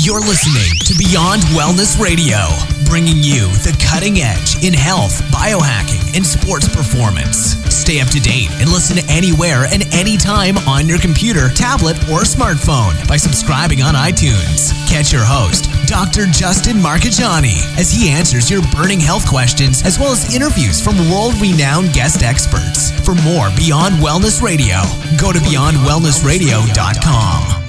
You're listening to Beyond Wellness Radio, bringing you the cutting edge in health, biohacking, and sports performance. Stay up to date and listen anywhere and anytime on your computer, tablet, or smartphone by subscribing on iTunes. Catch your host, Dr. Justin Marchegiani, as he answers your burning health questions as well as interviews from world-renowned guest experts. For more Beyond Wellness Radio, go to beyondwellnessradio.com.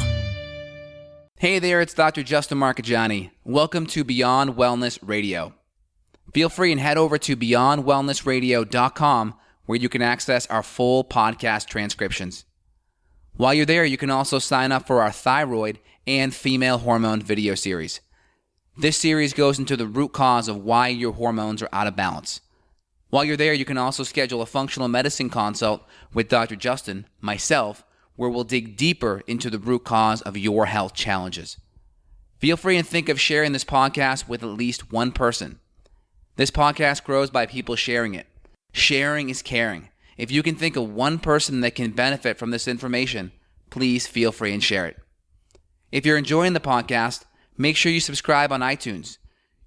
Hey there, it's Dr. Justin Marchegiani. Welcome to Beyond Wellness Radio. Feel free and head over to beyondwellnessradio.com where you can access our full podcast transcriptions. While you're there, you can also sign up for our thyroid and female hormone video series. This series goes into the root cause of why your hormones are out of balance. While you're there, you can also schedule a functional medicine consult with Dr. Justin, myself, where we'll dig deeper into the root cause of your health challenges. Feel free and think of sharing this podcast with at least one person. This podcast grows by people sharing it. Sharing is caring. If you can think of one person that can benefit from this information, please feel free and share it. If you're enjoying the podcast, make sure you subscribe on iTunes.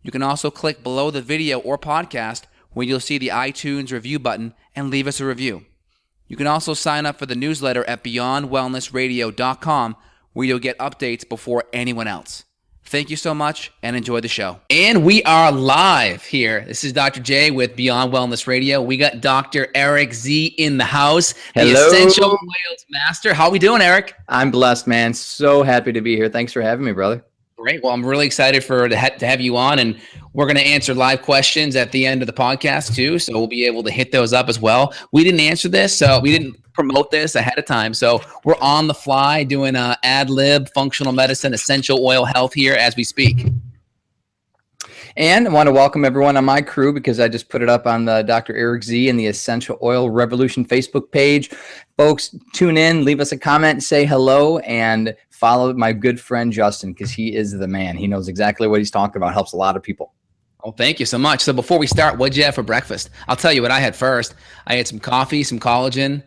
You can also click below the video or podcast where you'll see the iTunes review button and leave us a review. You can also sign up for the newsletter at beyondwellnessradio.com where you'll get updates before anyone else. Thank you so much and enjoy the show. And we are live here. This is Dr. J with Beyond Wellness Radio. We got Dr. Eric Z in the house, Hello. The Essential Oils Master. How we doing, Eric? I'm blessed, man. So happy to be here. Thanks for having me, brother. Great. Well, I'm really excited to have you on, and we're going to answer live questions at the end of the podcast too, so we'll be able to hit those up as well. We didn't answer this, so we didn't promote this ahead of time, so we're on the fly doing ad lib, functional medicine, essential oil health here as we speak. And I want to welcome everyone on my crew because I just put it up on the Dr. Eric Z and the Essential Oil Revolution Facebook page. Folks, tune in, leave us a comment, say hello, and follow my good friend Justin because he is the man. He knows exactly what he's talking about. Helps a lot of people. Oh, thank you so much. So before we start, what'd you have for breakfast? I'll tell you what I had first. I had some coffee, some collagen,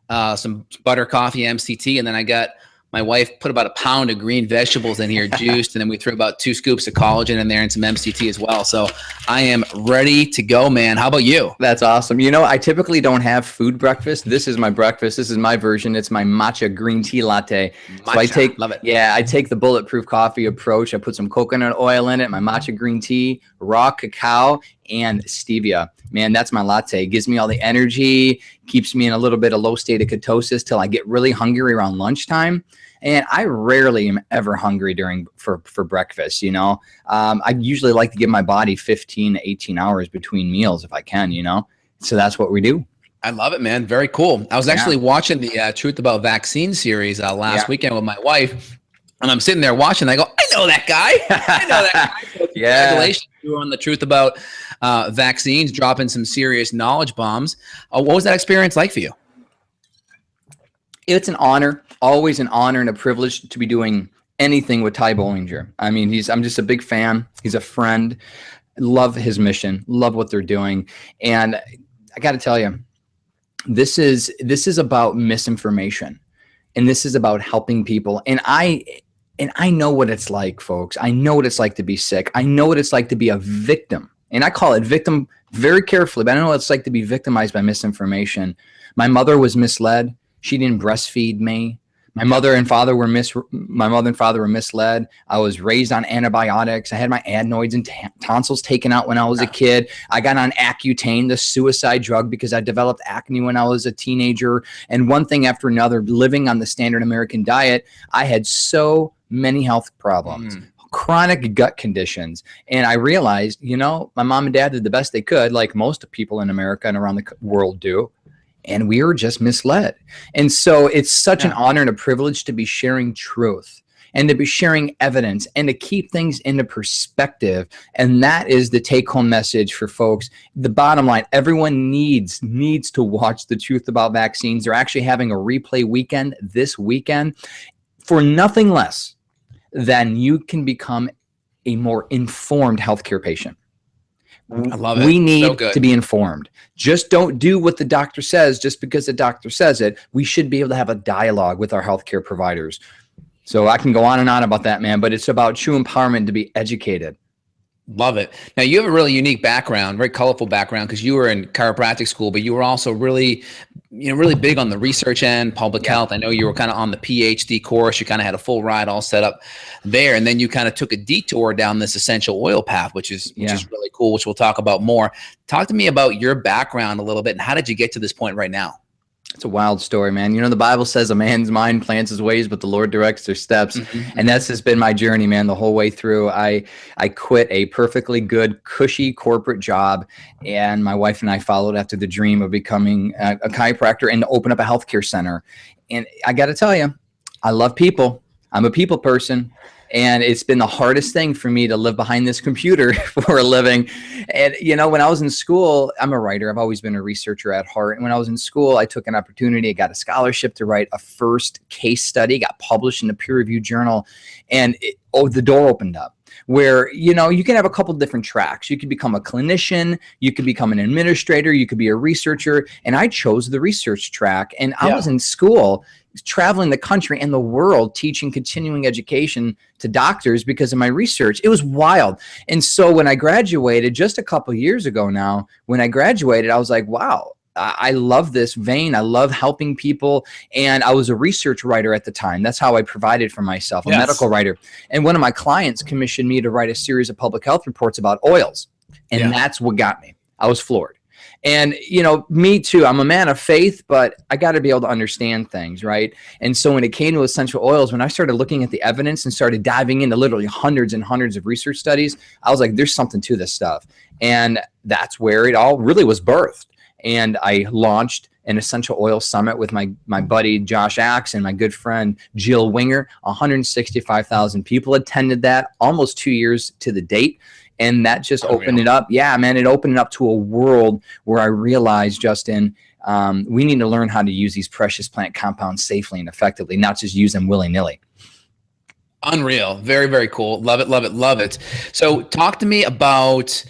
some butter coffee, MCT, and then I got my wife put about a pound of green vegetables in here, juiced, and then we threw about 2 scoops of collagen in there and some MCT as well. So I am ready to go, man. How about you? That's awesome. You know, I typically don't have food breakfast. This is my breakfast. This is my version. It's my matcha green tea latte. Matcha. Love it. Yeah, I take the bulletproof coffee approach. I put some coconut oil in it, my matcha green tea, raw cacao, and stevia. Man, that's my latte. It gives me all the energy, keeps me in a little bit of low state of ketosis till I get really hungry around lunchtime. And I rarely am ever hungry for breakfast, you know. I usually like to give my body 15 to 18 hours between meals if I can, you know. So that's what we do. I love it, man. Very cool. I was actually watching the Truth About Vaccine series last weekend with my wife. And I'm sitting there watching. I go, I know that guy. I know that guy. So congratulations. You were on the Truth About Vaccines, dropping some serious knowledge bombs. What was that experience like for you? It's an honor, always an honor and a privilege to be doing anything with Ty Bollinger. I mean, I'm just a big fan. He's a friend. Love his mission. Love what they're doing. And I got to tell you, this is about misinformation, and this is about helping people. And I know what it's like, folks. I know what it's like to be sick. I know what it's like to be a victim. And I call it victim very carefully, but I know what it's like to be victimized by misinformation. My mother was misled. She didn't breastfeed me. My mother and father were misled. I was raised on antibiotics. I had my adenoids and tonsils taken out when I was a kid. I got on Accutane, the suicide drug, because I developed acne when I was a teenager. And one thing after another, living on the standard American diet, I had so many health problems. Chronic gut conditions. And I realized, you know, my mom and dad did the best they could, like most people in America and around the world do. And we were just misled. And so it's such an honor and a privilege to be sharing truth and to be sharing evidence and to keep things into perspective. And that is the take-home message for folks. The bottom line, everyone needs to watch The Truth About Vaccines. They're actually having a replay weekend this weekend for nothing less than you can become a more informed healthcare patient. I love it. We need to be informed. Just don't do what the doctor says just because the doctor says it. We should be able to have a dialogue with our healthcare providers. So I can go on and on about that, man, but it's about true empowerment to be educated. Love it. Now, you have a really unique background, very colorful background, because you were in chiropractic school, but you were also really, really big on the research end, public health. I know you were kind of on the PhD course. You kind of had a full ride all set up there. And then you kind of took a detour down this essential oil path, which is really cool, which we'll talk about more. Talk to me about your background a little bit, and how did you get to this point right now? It's a wild story, man. The Bible says a man's mind plans his ways, but the Lord directs their steps. Mm-hmm. And that's just been my journey, man, the whole way through. I quit a perfectly good, cushy corporate job. And my wife and I followed after the dream of becoming a chiropractor and to open up a healthcare center. And I got to tell you, I love people. I'm a people person. And it's been the hardest thing for me to live behind this computer for a living. And, when I was in school, I'm a writer. I've always been a researcher at heart. And when I was in school, I took an opportunity. I got a scholarship to write a first case study, got published in a peer-reviewed journal. And the door opened up where, you can have a couple different tracks. You could become a clinician. You could become an administrator. You could be a researcher. And I chose the research track. And I was in school traveling the country and the world teaching continuing education to doctors because of my research. It was wild. And so when I graduated just a couple of years ago now, when I graduated, I was like, wow, I love this vein. I love helping people. And I was a research writer at the time. That's how I provided for myself, a medical writer. And one of my clients commissioned me to write a series of public health reports about oils. And that's what got me. I was floored. And, me too, I'm a man of faith, but I got to be able to understand things, right? And so when it came to essential oils, when I started looking at the evidence and started diving into literally hundreds and hundreds of research studies, I was like, there's something to this stuff. And that's where it all really was birthed. And I launched an essential oil summit with my buddy Josh Axe and my good friend Jill Winger. 165,000 people attended that, almost 2 years to the date. And that just opened it up. Yeah, man, it opened it up to a world where I realized, Justin, we need to learn how to use these precious plant compounds safely and effectively, not just use them willy-nilly. Unreal. Very, very cool. Love it, love it, love it. So talk to me about,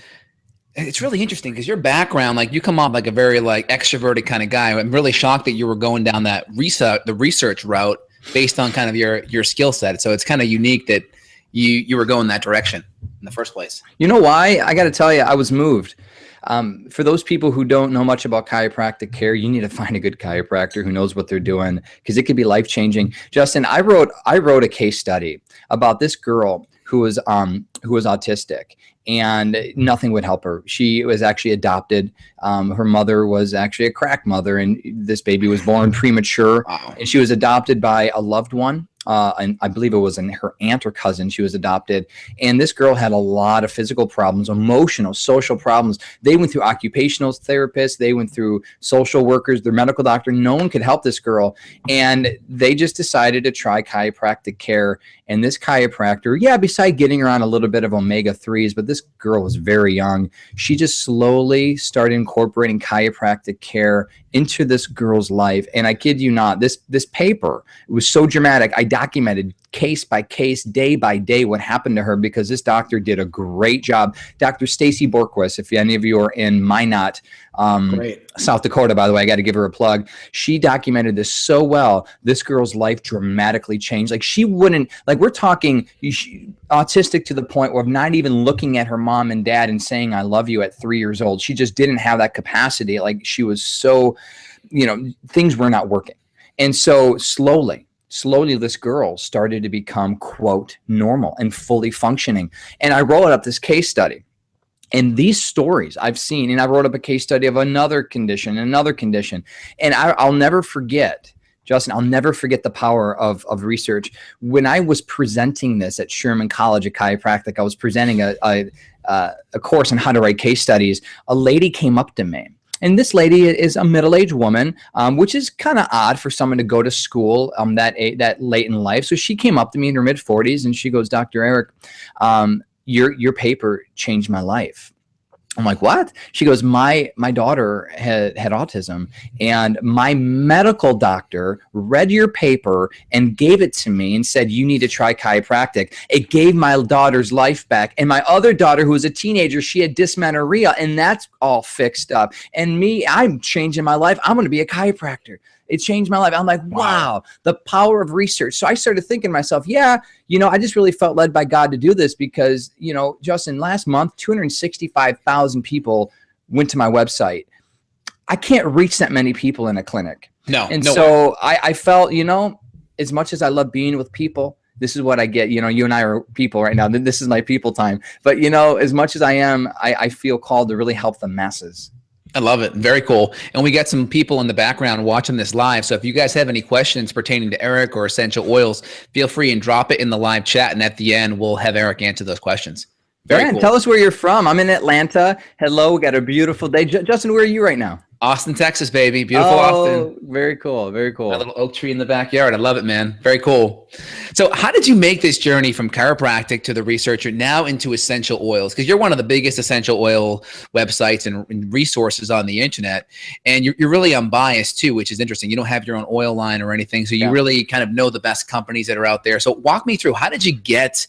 it's really interesting because your background, you come off like a very extroverted kind of guy. I'm really shocked that you were going down the research route based on kind of your skill set. So it's kind of unique that you were going that direction in the first place. You know why? I got to tell you, I was moved. For those people who don't know much about chiropractic care, you need to find a good chiropractor who knows what they're doing because it could be life-changing. Justin, I wrote a case study about this girl who was autistic, and nothing would help her. She was actually adopted. Her mother was actually a crack mother, and this baby was born premature. Wow. And she was adopted by a loved one. And I believe it was her aunt or cousin. She was adopted. And this girl had a lot of physical problems, emotional, social problems. They went through occupational therapists. They went through social workers, their medical doctor. No one could help this girl. And they just decided to try chiropractic care. And this chiropractor, besides getting her on a little bit of omega-3s, but this girl was very young. She just slowly started incorporating chiropractic care into this girl's life. And I kid you not, this paper, it was so dramatic. I documented case by case, day by day, what happened to her because this doctor did a great job. Dr. Stacy Borquist, if any of you are in Minot, South Dakota, by the way, I got to give her a plug. She documented this so well. This girl's life dramatically changed. She wouldn't, we're talking autistic to the point where not even looking at her mom and dad and saying, I love you at 3 years old. She just didn't have that capacity. She was so, things were not working. And so slowly this girl started to become, quote, normal and fully functioning. And I wrote up this case study. And these stories I've seen, and I wrote up a case study of another condition. And I'll never forget, Justin, I'll never forget the power of research. When I was presenting this at Sherman College of Chiropractic, I was presenting a course on how to write case studies. A lady came up to me. And this lady is a middle-aged woman, which is kind of odd for someone to go to school that late in life. So she came up to me in her mid-40s, and she goes, Dr. Eric, your paper changed my life. I'm like, what? She goes, my daughter had autism, and my medical doctor read your paper and gave it to me and said, you need to try chiropractic. It gave my daughter's life back. And my other daughter, who was a teenager, she had dysmenorrhea, and that's all fixed up. And me, I'm changing my life. I'm going to be a chiropractor. It changed my life. I'm like, wow, the power of research. So I started thinking to myself, I just really felt led by God to do this because, Justin, last month, 265,000 people went to my website. I can't reach that many people in a clinic. So I felt, as much as I love being with people, this is what I get. You and I are people right now. This is my people time. But, as much as I feel called to really help the masses. I love it. Very cool. And we got some people in the background watching this live. So if you guys have any questions pertaining to Eric or essential oils, feel free and drop it in the live chat. And at the end, we'll have Eric answer those questions. Very cool. Tell us where you're from. I'm in Atlanta. Hello. We got a beautiful day. Justin, where are you right now? Austin, Texas, baby. Beautiful Austin. Very cool. Very cool. A little oak tree in the backyard. I love it, man. Very cool. So how did you make this journey from chiropractic to the researcher now into essential oils? Because you're one of the biggest essential oil websites and resources on the internet. And you're really unbiased too, which is interesting. You don't have your own oil line or anything. So you really kind of know the best companies that are out there. So walk me through, how did you get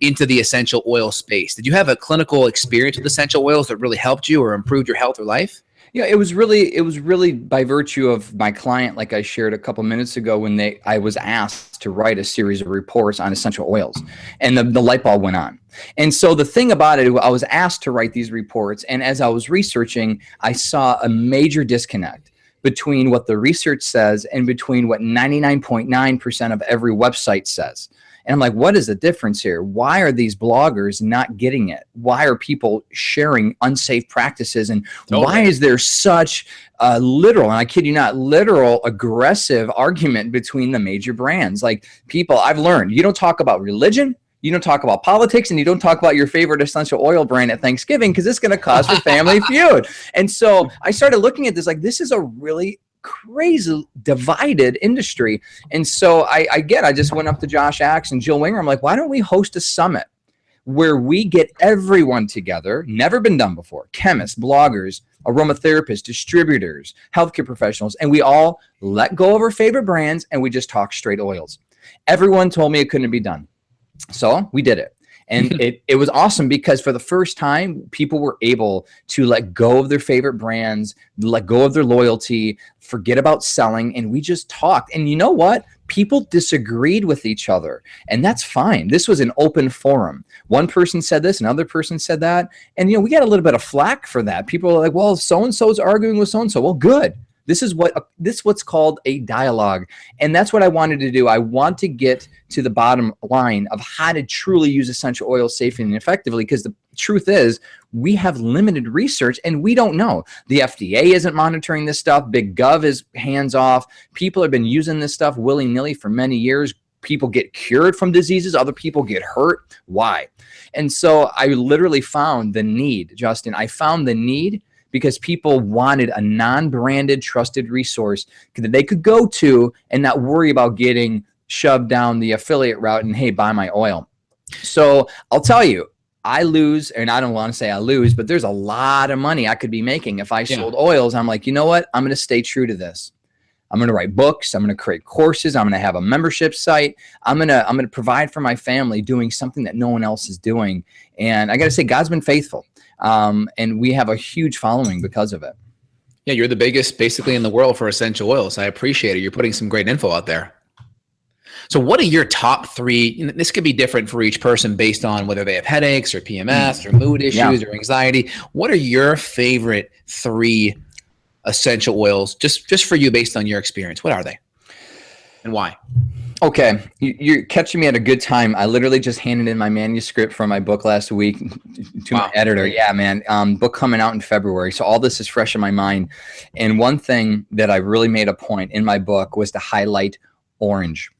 into the essential oil space? Did you have a clinical experience with essential oils that really helped you or improved your health or life? Yeah, it was really by virtue of my client, like I shared a couple minutes ago, when I was asked to write a series of reports on essential oils, and the light bulb went on. And so the thing about it, I was asked to write these reports, and as I was researching, I saw a major disconnect between what the research says and between what 99.9% of every website says. And I'm like, what is the difference here? Why are these bloggers not getting it? Why are people sharing unsafe practices? And why is there such a literal, and I kid you not, literal aggressive argument between the major brands? Like, people, I've learned, you don't talk about religion, you don't talk about politics, and you don't talk about your favorite essential oil brand at Thanksgiving, because it's going to cause for family feud. And so I started looking at this like, this is a really crazy divided industry. And so I just went up to Josh Axe and Jill Winger. I'm like, why don't we host a summit where we get everyone together, never been done before, chemists, bloggers, aromatherapists, distributors, healthcare professionals, and we all let go of our favorite brands and we just talk straight oils. Everyone told me it couldn't be done. So we did it. And it was awesome because for the first time, people were able to let go of their favorite brands, let go of their loyalty, forget about selling, and we just talked. And you know what? People disagreed with each other, and that's fine. This was an open forum. One person said this, another person said that, and we got a little bit of flack for that. People are like, well, so-and-so is arguing with so-and-so. Well, good. This is what's called a dialogue. And that's what I wanted to do. I want to get to the bottom line of how to truly use essential oils safely and effectively, because the truth is we have limited research and we don't know. The FDA isn't monitoring this stuff. Big Gov is hands off. People have been using this stuff willy-nilly for many years. People get cured from diseases. Other people get hurt. Why? And so I literally found the need, Justin. I found the need because people wanted a non-branded, trusted resource that they could go to and not worry about getting shoved down the affiliate route and, hey, buy my oil. So I'll tell you, I lose, and I don't want to say I lose, but there's a lot of money I could be making if I sold oils. I'm like, you know what? I'm going to stay true to this. I'm going to write books. I'm going to create courses. I'm going to have a membership site. I'm going to provide for my family doing something that no one else is doing. And I got to say, God's been faithful. And we have a huge following because of it. Yeah, you're the biggest basically in the world for essential oils. I appreciate it. You're putting some great info out there. So what are your top three? This could be different for each person based on whether they have headaches or PMS or mood issues or anxiety. What are your favorite three essential oils just for you based on your experience? What are they and why? Okay, you're catching me at a good time. I literally just handed in my manuscript from my book last week to my editor. Yeah, man, book coming out in February. So all this is fresh in my mind. And one thing that I really made a point in my book was to highlight orange.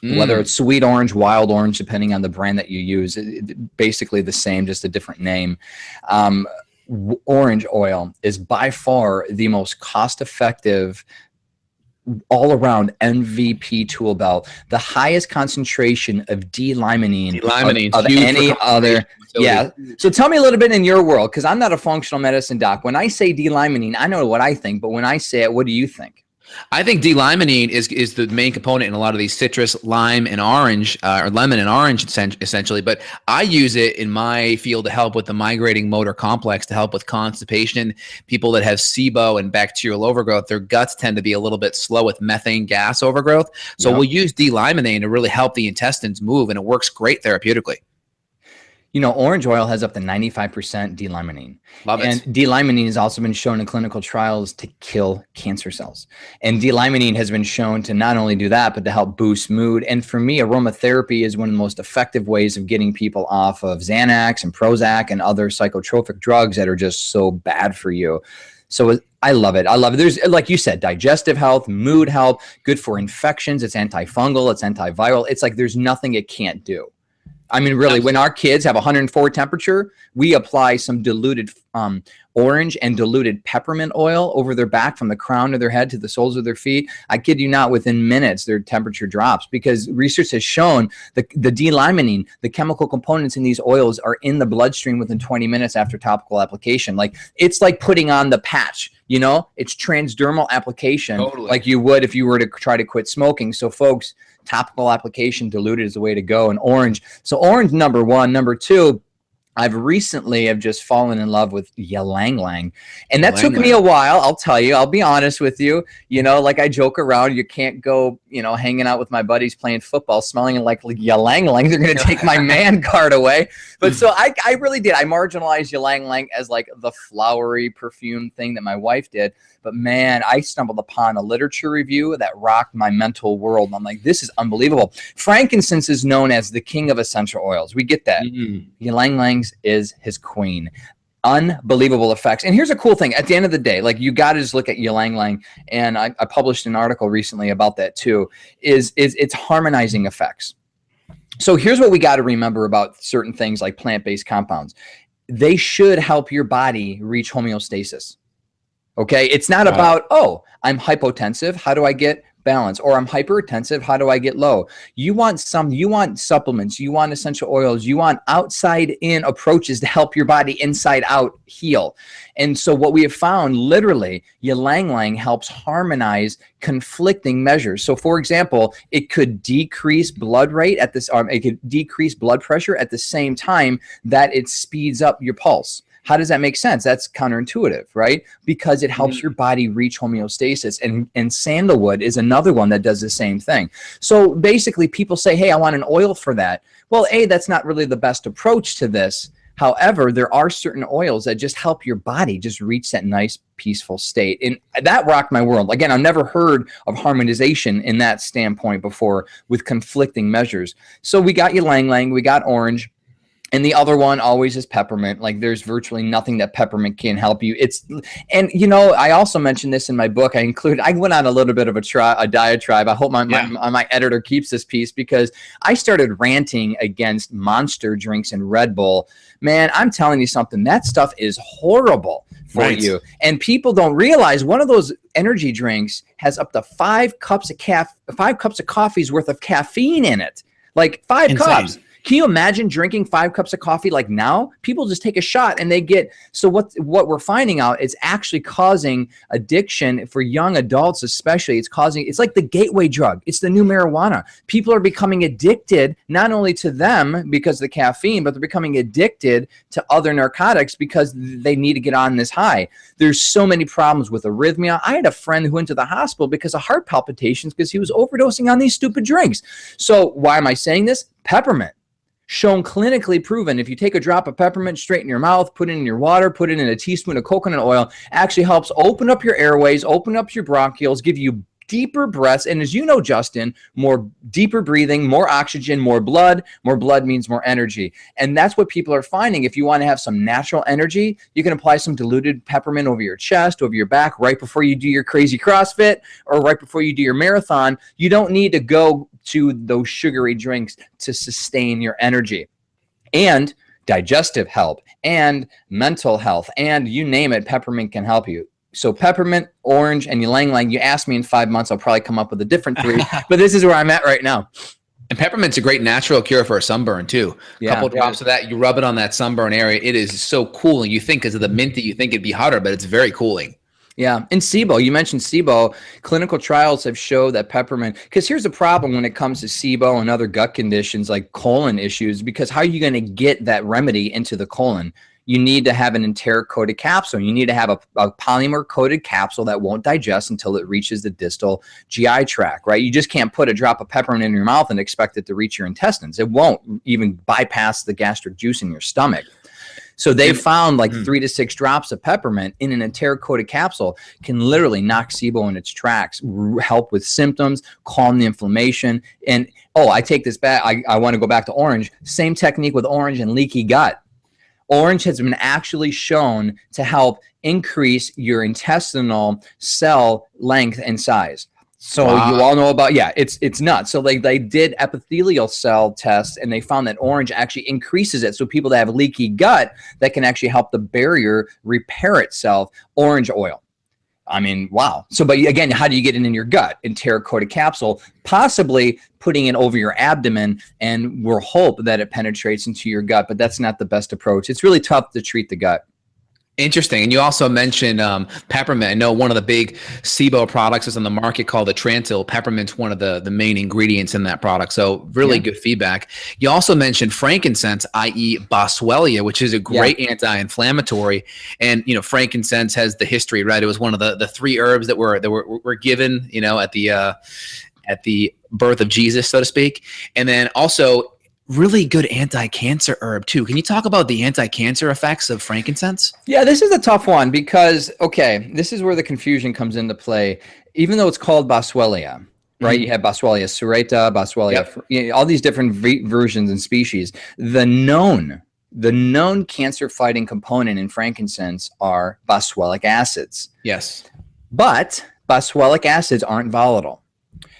Whether it's sweet orange, wild orange, depending on the brand that you use, basically the same, just a different name. Orange oil is by far the most cost-effective all-around MVP tool belt, the highest concentration of D-limonene of any other. Yeah. So tell me a little bit in your world, because I'm not a functional medicine doc. When I say D-limonene, I know what I think, but when I say it, what do you think? I think D-limonene is the main component in a lot of these citrus, lime, and orange, or lemon and orange essentially. But I use it in my field to help with the migrating motor complex, to help with constipation. People that have SIBO and bacterial overgrowth, their guts tend to be a little bit slow with methane gas overgrowth. So we'll use D-limonene to really help the intestines move, and it works great therapeutically. You know, orange oil has up to 95% D-limonene. Love it. And D-limonene has also been shown in clinical trials to kill cancer cells. And D-limonene has been shown to not only do that, but to help boost mood. And for me, aromatherapy is one of the most effective ways of getting people off of Xanax and Prozac and other psychotropic drugs that are just so bad for you. So I love it. I love it. There's, like you said, digestive health, mood health, good for infections. It's antifungal, it's antiviral. It's like there's nothing it can't do. I mean, really, when our kids have 104 temperature, we apply some diluted orange and diluted peppermint oil over their back from the crown of their head to the soles of their feet. I kid you not, within minutes, their temperature drops, because research has shown the D-limonene, the chemical components in these oils are in the bloodstream within 20 minutes after topical application. Like, it's like putting on the patch, you know, it's transdermal application, like you would if you were to try to quit smoking. So folks, topical application diluted is the way to go. And orange. So orange, number one. Number two, I've recently have just fallen in love with ylang ylang. And that took me a while. I'll tell you, I'll be honest with you. You know, like I joke around, you can't go, you know, hanging out with my buddies playing football, smelling like ylang ylang. They're going to take my man card away. But so I really did. I marginalized ylang ylang as like the flowery perfume thing that my wife did. But man, I stumbled upon a literature review that rocked my mental world. I'm like, this is unbelievable. Frankincense is known as the king of essential oils. We get that. Ylang ylang is his queen. Unbelievable effects. And here's a cool thing. At the end of the day, like, you got to just look at ylang ylang. And I published an article recently about that too, is its harmonizing effects. So here's what we got to remember about certain things like plant-based compounds. They should help your body reach homeostasis. Okay, it's not about, oh, I'm hypotensive, how do I get balance? Or I'm hypertensive, how do I get low? You want supplements, you want essential oils, you want outside-in approaches to help your body inside out heal. And so what we have found, literally, ylang ylang helps harmonize conflicting measures. So for example, it could decrease blood rate at this, it could decrease blood pressure at the same time that it speeds up your pulse. How does that make sense? That's counterintuitive, right? Because it helps your body reach homeostasis. And sandalwood is another one that does the same thing. So basically people say, hey, I want an oil for that. Well, that's not really the best approach to this. However, there are certain oils that just help your body just reach that nice, peaceful state. And that rocked my world. Again, I've never heard of harmonization in that standpoint before with conflicting measures. So we got ylang ylang, we got orange. And the other one always is peppermint. Like, there's virtually nothing that peppermint can help you. And you know, I also mentioned this in my book. I went on a little bit of a diatribe. I hope my editor keeps this piece, because I started ranting against Monster drinks and Red Bull. Man, I'm telling you something, that stuff is horrible for you. And people don't realize one of those energy drinks has up to 5 cups of coffee's worth of caffeine in it. Like 5 cups. Can you imagine drinking 5 cups of coffee like now? People just take a shot and they get, so what we're finding out is actually causing addiction for young adults especially. It's like the gateway drug. It's the new marijuana. People are becoming addicted not only to them because of the caffeine, but they're becoming addicted to other narcotics because they need to get on this high. There's so many problems with arrhythmia. I had a friend who went to the hospital because of heart palpitations because he was overdosing on these stupid drinks. So why am I saying this? Peppermint. Shown clinically proven, if you take a drop of peppermint straight in your mouth, put it in your water, put it in a teaspoon of coconut oil, actually helps open up your airways, open up your bronchioles, give you deeper breaths. And as you know, Justin, more deeper breathing, more oxygen, more blood means more energy. And that's what people are finding. If you want to have some natural energy, you can apply some diluted peppermint over your chest, over your back, right before you do your crazy CrossFit or right before you do your marathon. You don't need to go to those sugary drinks to sustain your energy. And digestive help and mental health and you name it, peppermint can help you. So peppermint, orange, and ylang ylang. You ask me in 5 months, I'll probably come up with a different 3, but this is where I'm at right now. And peppermint's a great natural cure for a sunburn too. A couple drops of that, you rub it on that sunburn area. It is so cooling. You think because of the mint that you think it'd be hotter, but it's very cooling. Yeah. And SIBO, you mentioned SIBO. Clinical trials have showed that peppermint, because here's the problem when it comes to SIBO and other gut conditions like colon issues, because how are you going to get that remedy into the colon? You need to have an enteric-coated capsule. You need to have a polymer-coated capsule that won't digest until it reaches the distal GI tract, right? You just can't put a drop of peppermint in your mouth and expect it to reach your intestines. It won't even bypass the gastric juice in your stomach. So they found like 3 to 6 drops of peppermint in an enteric-coated capsule can literally knock SIBO in its tracks, help with symptoms, calm the inflammation. And, I take this back. I want to go back to orange. Same technique with orange and leaky gut. Orange has been actually shown to help increase your intestinal cell length and size. So you all know about, it's nuts. So they did epithelial cell tests and they found that orange actually increases it. So people that have leaky gut, that can actually help the barrier repair itself. Orange oil. I mean, wow. So, but again, how do you get it in your gut? Enteric-coated capsule, possibly putting it over your abdomen, and we'll hope that it penetrates into your gut, but that's not the best approach. It's really tough to treat the gut. Interesting. And you also mentioned peppermint. I know one of the big SIBO products is on the market called the Trantil. Peppermint's one of the main ingredients in that product. So really good feedback. You also mentioned frankincense, i.e. Boswellia, which is a great anti-inflammatory. And, frankincense has the history, right? It was one of the 3 herbs that were given, at the birth of Jesus, so to speak. And then also really good anti-cancer herb too. Can you talk about the anti-cancer effects of frankincense? Yeah, this is a tough one because, this is where the confusion comes into play. Even though it's called Boswellia, right? You have Boswellia serrata, Boswellia, all these different versions and species. The known cancer-fighting component in frankincense are boswellic acids. Yes. But boswellic acids aren't volatile.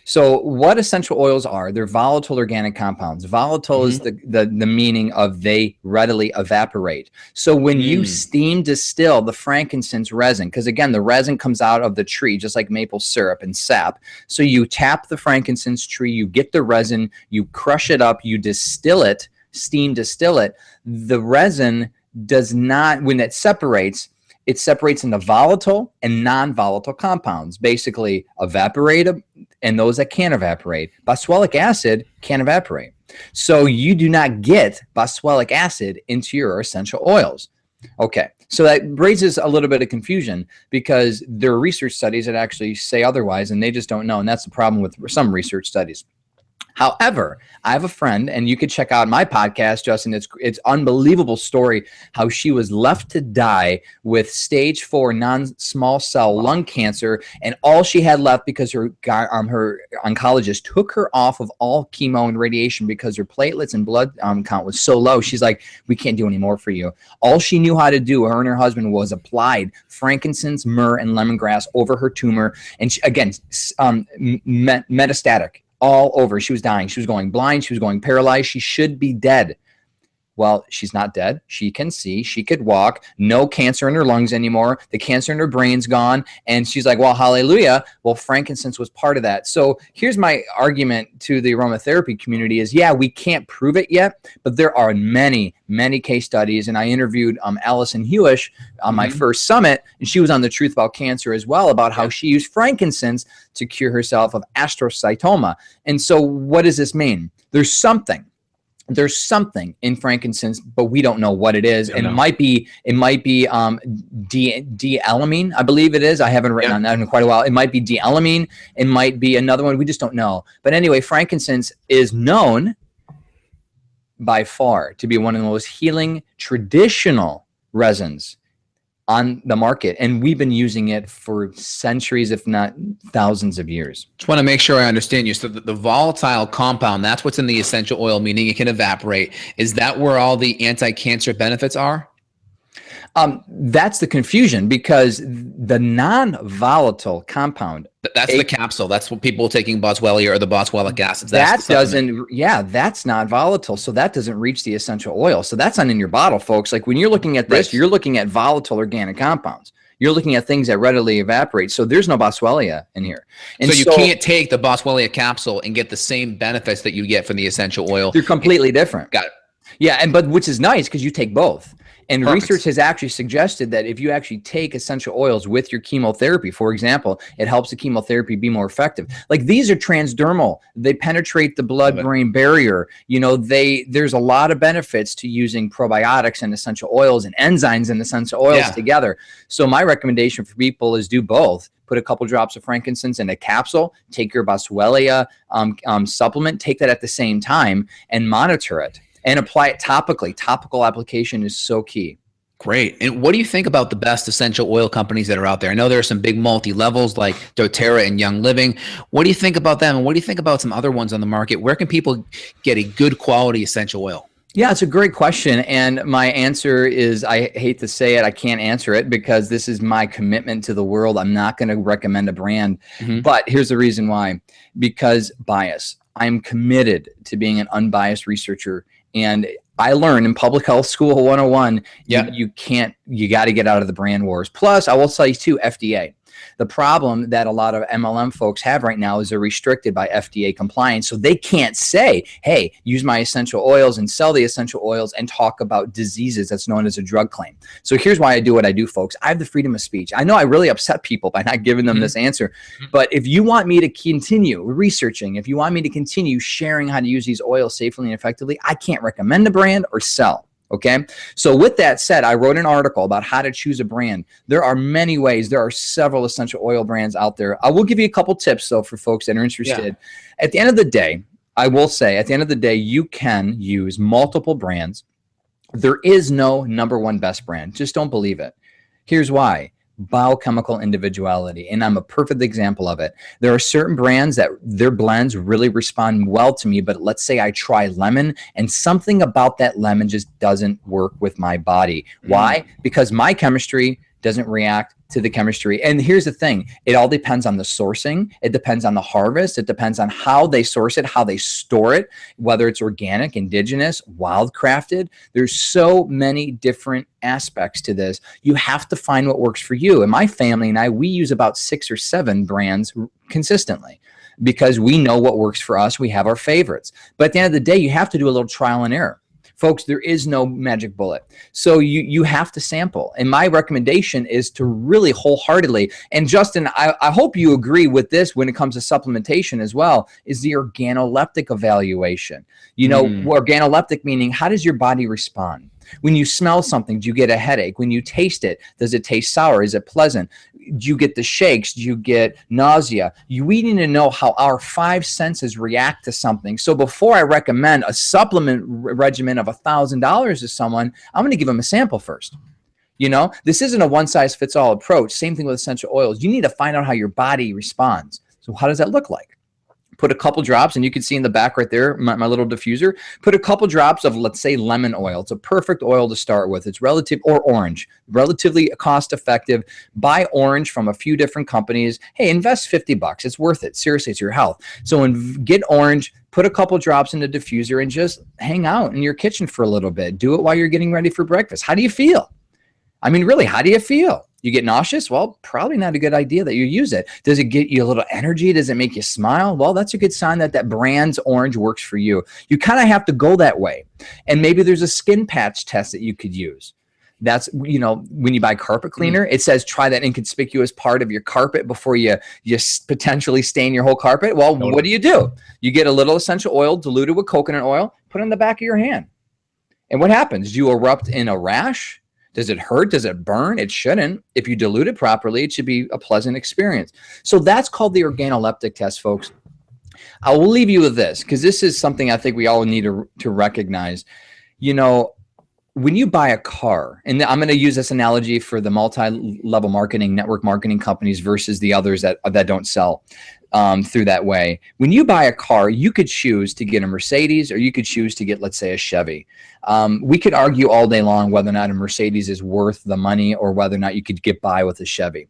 So what essential oils are, they're volatile organic compounds. Volatile is the meaning of they readily evaporate. So when you steam distill the frankincense resin, because again, the resin comes out of the tree, just like maple syrup and sap. So you tap the frankincense tree, you get the resin, you crush it up, you distill it, steam distill it. The resin does not, when it separates into volatile and non-volatile compounds, basically evaporated and those that can't evaporate. Boswellic acid can't evaporate. So you do not get boswellic acid into your essential oils. Okay, so that raises a little bit of confusion because there are research studies that actually say otherwise and they just don't know. And that's the problem with some research studies. However, I have a friend, and you could check out my podcast, Justin. It's unbelievable story how she was left to die with stage 4 non-small cell lung cancer, and all she had left because her oncologist took her off of all chemo and radiation because her platelets and blood count was so low. She's like, we can't do any more for you. All she knew how to do, her and her husband, was applied frankincense, myrrh, and lemongrass over her tumor, and she, again, metastatic. All over. She was dying. She was going blind. She was going paralyzed. She should be dead. Well, she's not dead. She can see. She could walk. No cancer in her lungs anymore. The cancer in her brain's gone. And she's like, well, hallelujah. Well, frankincense was part of that. So here's my argument to the aromatherapy community is, we can't prove it yet, but there are many, many case studies. And I interviewed Alison Hewish on my first summit, and she was on The Truth About Cancer as well, about how she used frankincense to cure herself of astrocytoma. And so what does this mean? There's something in frankincense, but we don't know what it is. And it might be D-alamine, I believe it is. I haven't written on that in quite a while. It might be D-alamine. It might be another one. We just don't know. But anyway, frankincense is known by far to be one of the most healing traditional resins on the market, and we've been using it for centuries, if not thousands of years. Just want to make sure I understand you. So the volatile compound, that's what's in the essential oil, meaning it can evaporate. Is that where all the anti-cancer benefits are? That's the confusion, because the non-volatile compound, that's the capsule. That's what people taking Boswellia or the boswellic acids. That's not volatile. So that doesn't reach the essential oil. So that's not in your bottle, folks. Like when you're looking at this, you're looking at volatile organic compounds. You're looking at things that readily evaporate. So there's no Boswellia in here. And so you can't take the Boswellia capsule and get the same benefits that you get from the essential oil. They're completely different. Got it. Yeah, but which is nice because you take both. And Perfect. research has actually suggested that if you actually take essential oils with your chemotherapy, for example, it helps the chemotherapy be more effective. Like, these are transdermal. They penetrate the blood-brain barrier. You know, there's a lot of benefits to using probiotics and essential oils and enzymes and essential oils together. So my recommendation for people is do both. Put a couple drops of frankincense in a capsule, take your Boswellia supplement, take that at the same time and monitor it. And apply it topically. Topical application is so key. Great. And what do you think about the best essential oil companies that are out there? I know there are some big multi-levels like doTERRA and Young Living. What do you think about them? And what do you think about some other ones on the market? Where can people get a good quality essential oil? Yeah, it's a great question. And my answer is, I hate to say it, I can't answer it because this is my commitment to the world. I'm not going to recommend a brand. But here's the reason why. Because bias. I'm committed to being an unbiased researcher. And I learned in Public Health School 101, you got to get out of the brand wars. Plus, I will tell you too, FDA. The problem that a lot of MLM folks have right now is they're restricted by FDA compliance. So they can't say, hey, use my essential oils and sell the essential oils and talk about diseases that's known as a drug claim. So here's why I do what I do, folks. I have the freedom of speech. I know I really upset people by not giving them this answer. But if you want me to continue researching, if you want me to continue sharing how to use these oils safely and effectively, I can't recommend a brand or sell. Okay. So with that said, I wrote an article about how to choose a brand. There are many ways. There are several essential oil brands out there. I will give you a couple tips though for folks that are interested. At the end of the day, I will say at the end of the day, you can use multiple brands. There is no number one best brand. Just don't believe it. Here's why. Biochemical individuality, and I'm a perfect example of it. There are certain brands that their blends really respond well to me, but let's say I try lemon and something about that lemon just doesn't work with my body. Why? Because my chemistry doesn't react to the chemistry. And here's the thing, it all depends on the sourcing. It depends on the harvest. It depends on how they source it, how they store it, whether it's organic, indigenous, wildcrafted. There's so many different aspects to this. You have to find what works for you. And my family and I, we use about 6 or 7 brands consistently because we know what works for us. We have our favorites. But at the end of the day, you have to do a little trial and error. Folks, there is no magic bullet. So you have to sample. And my recommendation is to really wholeheartedly, and Justin, I hope you agree with this when it comes to supplementation as well, is the organoleptic evaluation. You know, organoleptic meaning, how does your body respond? When you smell something, do you get a headache? When you taste it, does it taste sour? Is it pleasant? Do you get the shakes? Do you get nausea? We need to know how our 5 senses react to something. So before I recommend a supplement regimen of $1,000 to someone, I'm going to give them a sample first. You know, this isn't a one-size-fits-all approach. Same thing with essential oils. You need to find out how your body responds. So how does that look like? Put a couple drops, and you can see in the back right there, my little diffuser, put a couple drops of, let's say, lemon oil. It's a perfect oil to start with. It's or orange, relatively cost effective. Buy orange from a few different companies. Hey, invest $50. It's worth it. Seriously, it's your health. So get orange, put a couple drops in the diffuser, and just hang out in your kitchen for a little bit. Do it while you're getting ready for breakfast. How do you feel? I mean, really, how do you feel? You get nauseous? Well, probably not a good idea that you use it. Does it get you a little energy? Does it make you smile? Well, that's a good sign that that brand's orange works for you. You kind of have to go that way. And maybe there's a skin patch test that you could use. That's, you know, when you buy carpet cleaner, it says try that inconspicuous part of your carpet before you potentially stain your whole carpet. Well, what do? You get a little essential oil diluted with coconut oil, put it in the back of your hand. And what happens? Do you erupt in a rash? Does it hurt? Does it burn? It shouldn't. If you dilute it properly, it should be a pleasant experience. So that's called the organoleptic test, folks. I will leave you with this because this is something I think we all need to recognize. You know, when you buy a car, and I'm going to use this analogy for the multi-level marketing, network marketing companies versus the others that don't sell through that way. When you buy a car, you could choose to get a Mercedes or you could choose to get, let's say, a Chevy. We could argue all day long whether or not a Mercedes is worth the money or whether or not you could get by with a Chevy.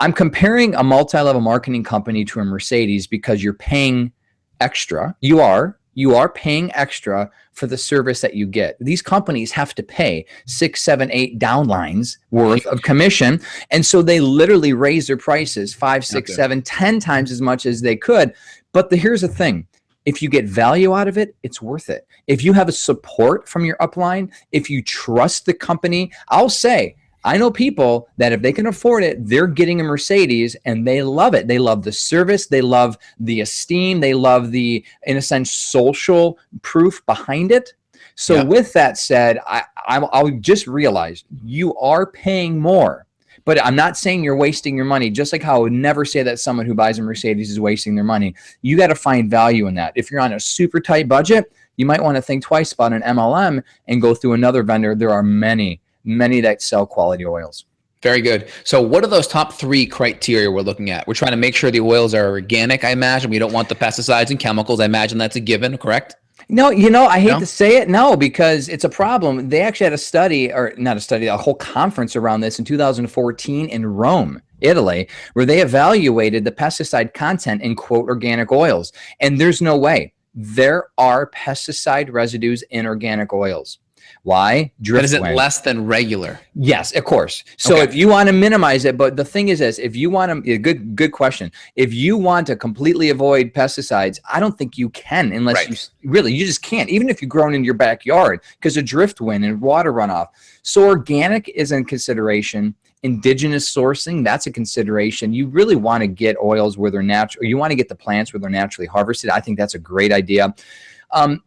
I'm comparing a multi-level marketing company to a Mercedes because you're paying extra. You are paying extra for the service that you get. These companies have to pay 6, 7, 8 downlines worth of commission. And so they literally raise their prices 5, 6, 7, 10 times as much as they could. But here's the thing. If you get value out of it, it's worth it. If you have a support from your upline, if you trust the company, I'll say, I know people that if they can afford it, they're getting a Mercedes and they love it. They love the service. They love the esteem. They love the, in a sense, social proof behind it. So with that said, I'll just realize you are paying more. But I'm not saying you're wasting your money, just like how I would never say that someone who buys a Mercedes is wasting their money. You got to find value in that. If you're on a super tight budget, you might want to think twice about an MLM and go through another vendor. There are many that sell quality oils. Very good. So what are those top 3 criteria we're looking at? We're trying to make sure the oils are organic, I imagine. We don't want the pesticides and chemicals. I imagine that's a given, correct? No, I hate to say it, because it's a problem. They actually had a study, or not a study, a whole conference around this in 2014 in Rome, Italy, where they evaluated the pesticide content in, quote, organic oils. And there's no way. There are pesticide residues in organic oils. Why? But is it less than regular? Yes, of course. So if you want to minimize it, but the thing is this, if you want to, good question. If you want to completely avoid pesticides, I don't think you can unless you just can't, even if you've grown in your backyard because of drift wind and water runoff. So organic is in consideration. Indigenous sourcing, that's a consideration. You really want to get oils where they're natural, or you want to get the plants where they're naturally harvested. I think that's a great idea.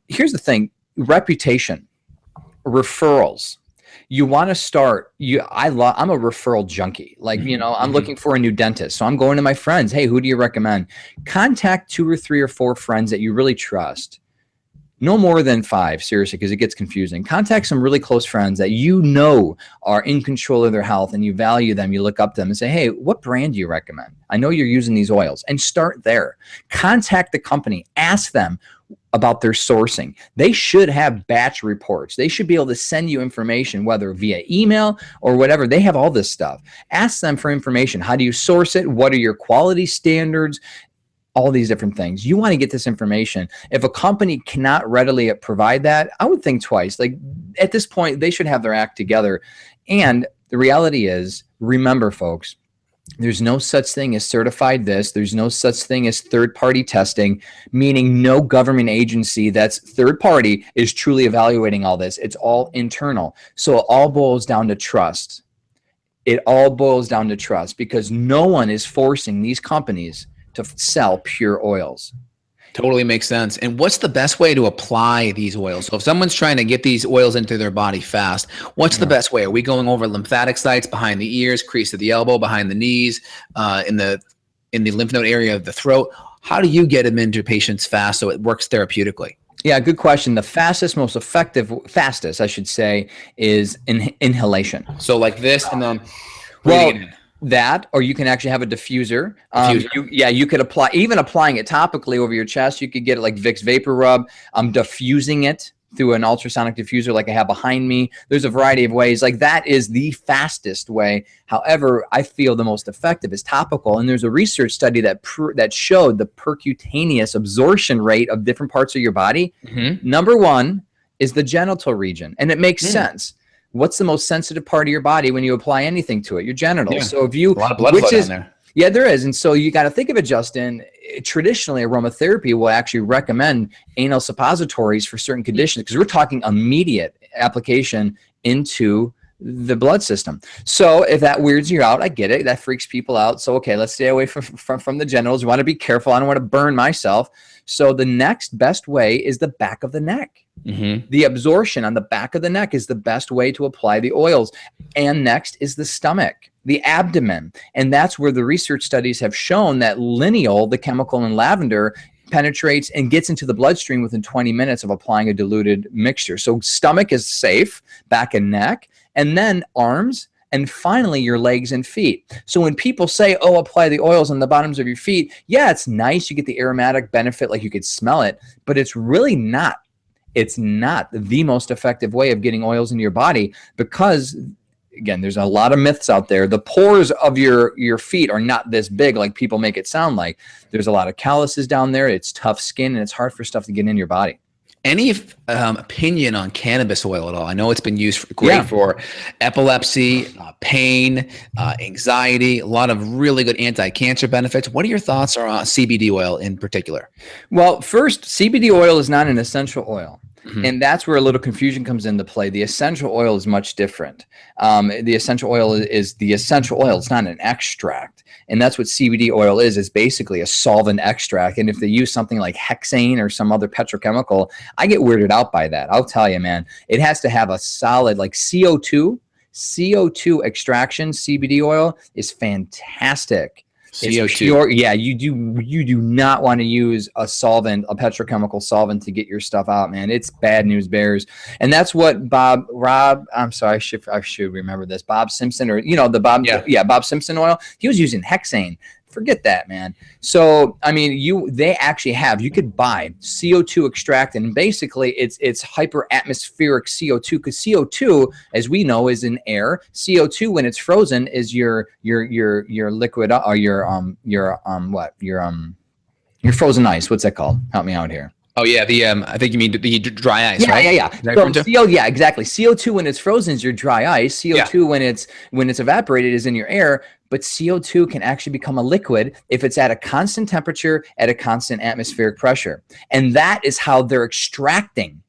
Here's the thing, reputation. Referrals. You want to start. I'm a referral junkie. I'm looking for a new dentist, so I'm going to my friends. Hey, who do you recommend? Contact 2 or 3 or 4 friends that you really trust. No more than 5, seriously, because it gets confusing. Contact some really close friends that you know are in control of their health and you value them. You look up to them and say, hey, what brand do you recommend? I know you're using these oils, and start there. Contact the company. Ask them about their sourcing. They should have batch reports. They should be able to send you information, whether via email or whatever. They have all this stuff. Ask them for information. How do you source it? What are your quality standards? All these different things. You want to get this information. If a company cannot readily provide that, I would think twice. At this point, they should have their act together. And the reality is, remember, folks, there's no such thing as certified this. There's no such thing as third-party testing, meaning no government agency that's third-party is truly evaluating all this. It's all internal. So it all boils down to trust. It all boils down to trust because no one is forcing these companies to sell pure oils. Totally makes sense. And what's the best way to apply these oils? So if someone's trying to get these oils into their body fast, what's the best way? Are we going over lymphatic sites, behind the ears, crease of the elbow, behind the knees, in the lymph node area of the throat? How do you get them into patients fast so it works therapeutically? Yeah, good question. The fastest, I should say, is inhalation. So like this, and then that, or you can actually have a diffuser. You could applying it topically over your chest. You could get it like Vicks Vapor Rub. Diffusing it through an ultrasonic diffuser like I have behind me. There's a variety of ways. That is the fastest way. However, I feel the most effective is topical. And there's a research study that showed the percutaneous absorption rate of different parts of your body. Mm-hmm. Number 1 is the genital region. And it makes sense. What's the most sensitive part of your body when you apply anything to it? Your genitals. Yeah. So if you, a lot of blood flow down there. Yeah, there is. And so you got to think of it, Justin. Traditionally, aromatherapy will actually recommend anal suppositories for certain conditions because we're talking immediate application into the blood system. So if that weirds you out, I get it. That freaks people out. So, okay, let's stay away from the genitals. You want to be careful. I don't want to burn myself. So the next best way is the back of the neck. Mm-hmm. The absorption on the back of the neck is the best way to apply the oils. And next is the stomach, the abdomen. And that's where the research studies have shown that lineal, the chemical in lavender, penetrates and gets into the bloodstream within 20 minutes of applying a diluted mixture. So stomach is safe, back and neck, and then arms, and finally your legs and feet. So when people say, oh, apply the oils on the bottoms of your feet, yeah, it's nice. You get the aromatic benefit, like you could smell it, but it's really not. It's not the most effective way of getting oils into your body because, again, there's a lot of myths out there. The pores of your feet are not this big like people make it sound like. There's a lot of calluses down there. It's tough skin, and it's hard for stuff to get in your body. Any opinion on cannabis oil at all? I know it's been used great for epilepsy, pain, anxiety, a lot of really good anti-cancer benefits. What are your thoughts on CBD oil in particular? Well, first, CBD oil is not an essential oil. And that's where a little confusion comes into play. The essential oil is much different. The essential oil is the essential oil. It's not an extract. And that's what CBD oil is basically a solvent extract. And if they use something like hexane or some other petrochemical, I get weirded out by that. I'll tell you, man, it has to have a solid, like CO2 extraction. CBD oil is fantastic. CO2. Pure, yeah, you do not want to use a solvent, a petrochemical solvent to get your stuff out, man. It's bad news bears. And that's what Bob should remember this. Bob Simpson, or Bob Simpson oil, he was using hexane. Forget that, man. So, I mean, you could buy CO2 extract, and basically it's hyperatmospheric CO2, because CO2, as we know, is in air. CO2, when it's frozen, is your liquid, or your frozen ice. What's that called? Help me out here. Oh yeah, I think you mean the dry ice, right? Yeah. Exactly. CO2 when it's frozen is your dry ice. CO2 when it's evaporated is in your air. But CO2 can actually become a liquid if it's at a constant temperature, at a constant atmospheric pressure, and that is how they're extracting.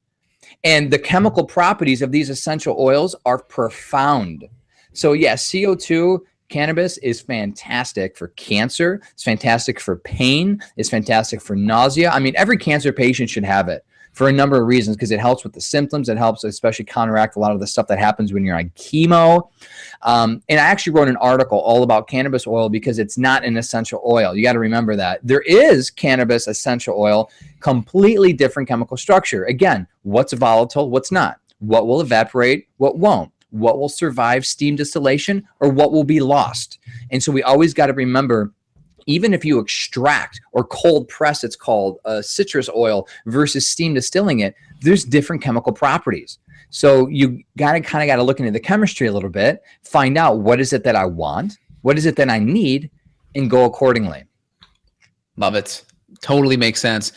And the chemical properties of these essential oils are profound. So yes, CO2. Cannabis is fantastic for cancer. It's fantastic for pain. It's fantastic for nausea. I mean, every cancer patient should have it for a number of reasons, because it helps with the symptoms. It helps especially counteract a lot of the stuff that happens when you're on chemo. And I actually wrote an article all about cannabis oil because it's not an essential oil. You got to remember that. There is cannabis essential oil, completely different chemical structure. Again, what's volatile, what's not? What will evaporate, what won't? What will survive steam distillation, or what will be lost? And so we always got to remember, even if you extract or cold press, it's called citrus oil, versus steam distilling it, there's different chemical properties. So you got to look into the chemistry a little bit, find out what is it that I want, what is it that I need, and go accordingly. Love it. Totally makes sense.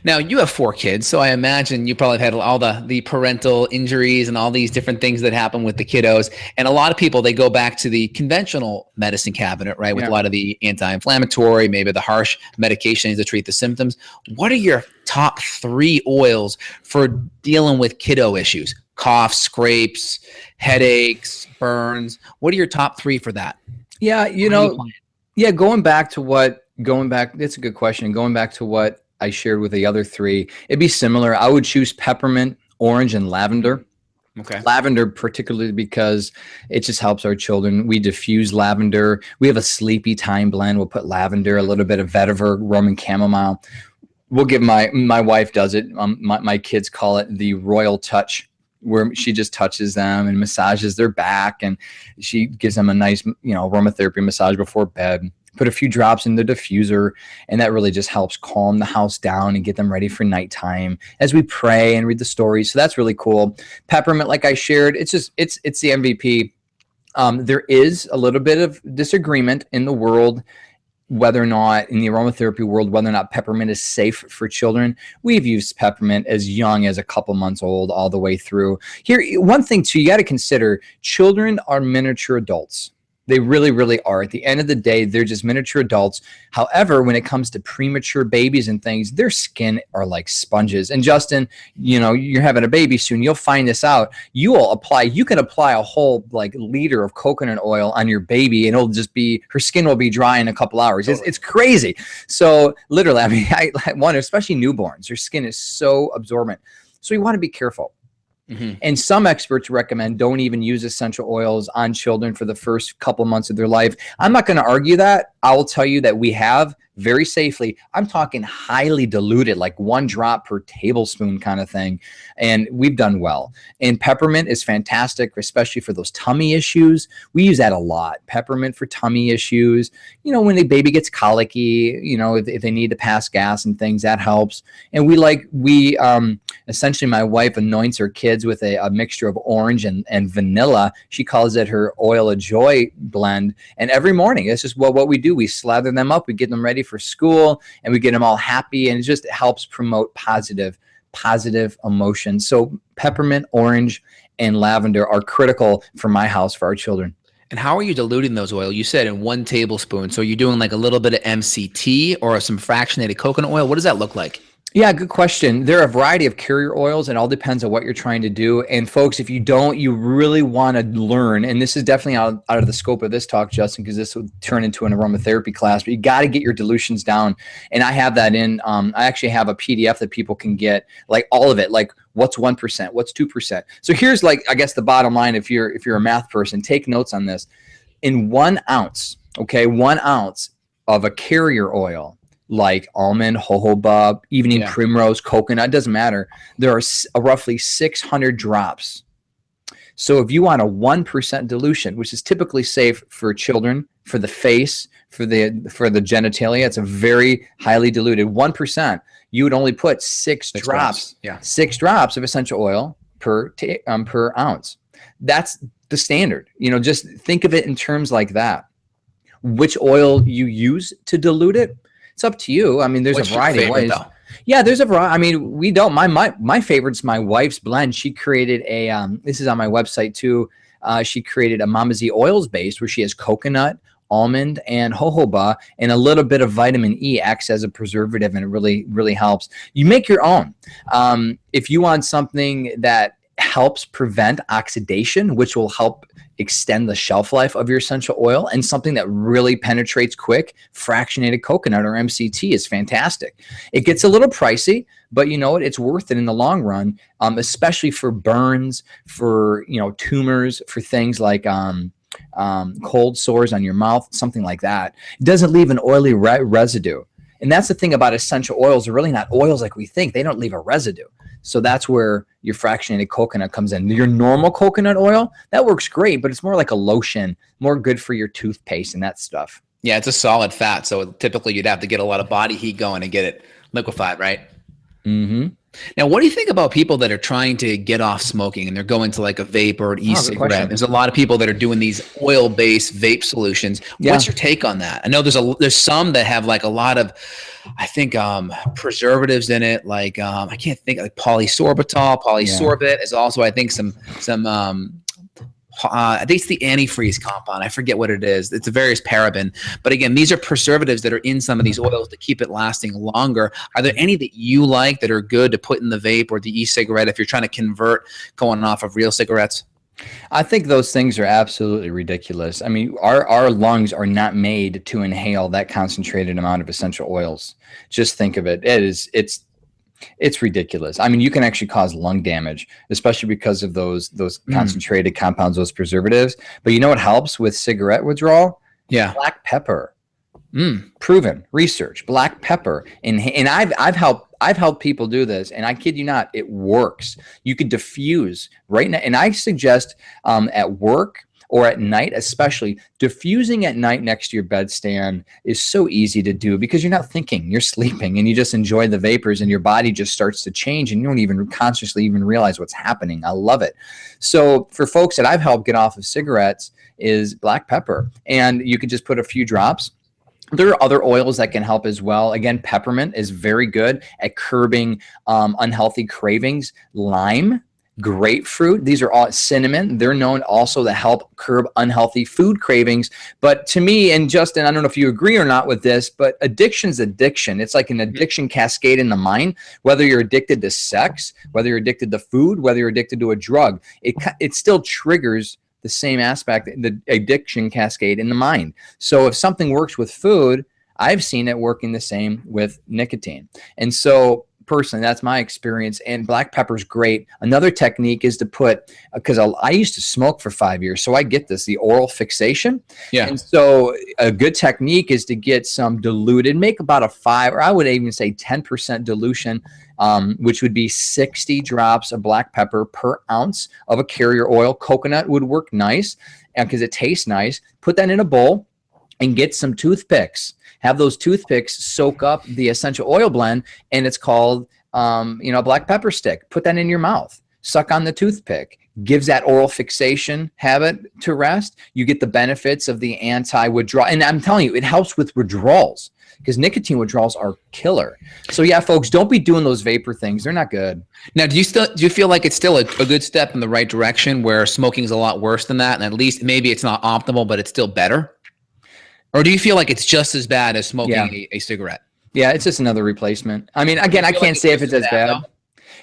Now, you have 4 kids, so I imagine you probably have had all the parental injuries and all these different things that happen with the kiddos. And a lot of people, they go back to the conventional medicine cabinet, right, with a lot of the anti-inflammatory, maybe the harsh medications to treat the symptoms. What are your top 3 oils for dealing with kiddo issues? Coughs, scrapes, headaches, burns. What are your top 3 for that? Yeah, that's a good question. Going back to what I shared with the other 3, it'd be similar. I would choose peppermint, orange, and lavender. Okay. Lavender, particularly because it just helps our children. We diffuse lavender. We have a sleepy time blend. We'll put lavender, a little bit of vetiver, Roman chamomile. We'll give my wife does it. My kids call it the royal touch, where she just touches them and massages their back, and she gives them a nice, aromatherapy massage before bed. Put a few drops in the diffuser, and that really just helps calm the house down and get them ready for nighttime as we pray and read the stories. So that's really cool. Peppermint, like I shared, it's the MVP. There is a little bit of disagreement in the world, whether or not in the aromatherapy world, whether or not peppermint is safe for children. We've used peppermint as young as a couple months old all the way through. Here, one thing too, you got to consider, children are miniature adults. They really, really are. At the end of the day, they're just miniature adults. However, when it comes to premature babies and things, their skin are like sponges. And Justin, you're having a baby soon. You'll find this out. You can apply a whole liter of coconut oil on your baby, and her skin will be dry in a couple hours. It's crazy. So literally, I mean, I wonder, especially newborns, their skin is so absorbent. So you want to be careful. Mm-hmm. And some experts recommend don't even use essential oils on children for the first couple months of their life. I'm not going to argue that. I will tell you that we have very safely, I'm talking highly diluted, like 1 drop per tablespoon kind of thing. And we've done well. And peppermint is fantastic, especially for those tummy issues. We use that a lot. Peppermint for tummy issues. When the baby gets colicky, if they need to pass gas and things, that helps. And essentially my wife anoints her kids with a mixture of orange and vanilla. She calls it her oil of joy blend. And every morning, that's just what we do. We slather them up, we get them ready for school, and we get them all happy, and it just helps promote positive positive emotions. So peppermint, orange, and lavender are critical for my house, for our children. And how are you diluting those oil? You said in 1 tablespoon. So you're doing like a little bit of MCT or some fractionated coconut oil. What does that look like? Yeah, good question. There are a variety of carrier oils. It all depends on what you're trying to do. And folks, if you don't, you really want to learn, and this is definitely out of the scope of this talk, Justin, because this would turn into an aromatherapy class, but you got to get your dilutions down. And I have that I actually have a PDF that people can get, like all of it, like what's 1%, what's 2%. So here's like, I guess the bottom line, if you're a math person, take notes on this. In 1 ounce, okay, 1 ounce of a carrier oil, like almond, jojoba, evening primrose, coconut, doesn't matter. There are roughly 600 drops. So if you want a 1% dilution, which is typically safe for children, for the face, for the genitalia, it's a very highly diluted 1%. You would only put 6 drops. Yeah, 6 drops of essential oil per ounce. That's the standard. Just think of it in terms like that. Which oil you use to dilute it, it's up to you. I mean, there's a variety of ways. Though? Yeah, there's a variety. I mean, we don't. My favorite's my wife's blend. She created a. This is on my website too. She created a Mama Z oils base where she has coconut, almond, and jojoba, and a little bit of vitamin E acts as a preservative, and it really, really helps. You make your own. If you want something that helps prevent oxidation, which will help extend the shelf life of your essential oil, and something that really penetrates quick, fractionated coconut or MCT is fantastic. It gets a little pricey, but you know what? It's worth it in the long run, especially for burns, for tumors, for things like cold sores on your mouth, something like that. It doesn't leave an oily residue. And that's the thing about essential oils. They're really not oils like we think. They don't leave a residue. So that's where your fractionated coconut comes in. Your normal coconut oil, that works great, but it's more like a lotion, more good for your toothpaste and that stuff. Yeah, it's a solid fat. So typically you'd have to get a lot of body heat going to get it liquefied, right? Mm-hmm. Now, what do you think about people that are trying to get off smoking and they're going to like a vape or an e-cigarette? There's a lot of people that are doing these oil-based vape solutions. Yeah. What's your take on that? I know there's some that have like a lot of, I think, preservatives in it. Like I can't think, like polysorbitol, polysorbate is also, I think, some I think it's the antifreeze compound. I forget what it is. It's a various paraben. But again, these are preservatives that are in some of these oils to keep it lasting longer. Are there any that you like that are good to put in the vape or the e-cigarette if you're trying to convert going off of real cigarettes? I think those things are absolutely ridiculous. I mean, our lungs are not made to inhale that concentrated amount of essential oils. Just think of it. It's ridiculous. I mean, you can actually cause lung damage, especially because of those concentrated compounds, those preservatives. But you know what helps with cigarette withdrawal? Yeah, black pepper. Proven research. Black pepper, and I've helped people do this, and I kid you not, it works. You could diffuse right now, and I suggest at work or at night, especially diffusing at night next to your bedstand is so easy to do because you're not thinking, you're sleeping, and you just enjoy the vapors and your body just starts to change and you don't even consciously even realize what's happening. I love it. So for folks that I've helped get off of cigarettes is black pepper, and you can just put a few drops. There are other oils that can help as well. Again, peppermint is very good at curbing unhealthy cravings. Lime, grapefruit, these are all, cinnamon, they're known also to help curb unhealthy food cravings. But to me, and Justin, I don't know if you agree or not with this, but addiction's addiction. It's like an addiction cascade in the mind. Whether you're addicted to sex, whether you're addicted to food, whether you're addicted to a drug, it still triggers the same aspect, the addiction cascade in the mind. So if something works with food, I've seen it working the same with nicotine. And so personally, that's my experience, and black pepper's great. Another technique is to put, because I used to smoke for 5 years, so I get this, the oral fixation. Yeah. And so a good technique is to get some diluted, make about a 5, or I would even say 10% dilution, which would be 60 drops of black pepper per ounce of a carrier oil. Coconut would work nice because it tastes nice. Put that in a bowl and get some toothpicks. Have those toothpicks soak up the essential oil blend, and it's called, black pepper stick. Put that in your mouth. Suck on the toothpick. gives that oral fixation habit to rest. You get the benefits of the anti-withdrawal. And I'm telling you, it helps with withdrawals because nicotine withdrawals are killer. So yeah, folks, don't be doing those vapor things. They're not good. Now, do you feel like it's still a good step in the right direction where smoking is a lot worse than that? And at least maybe it's not optimal, but it's still better? Or do you feel like it's just as bad as smoking a cigarette? Yeah, it's just another replacement. I mean, again, I can't say if it's as bad. Though?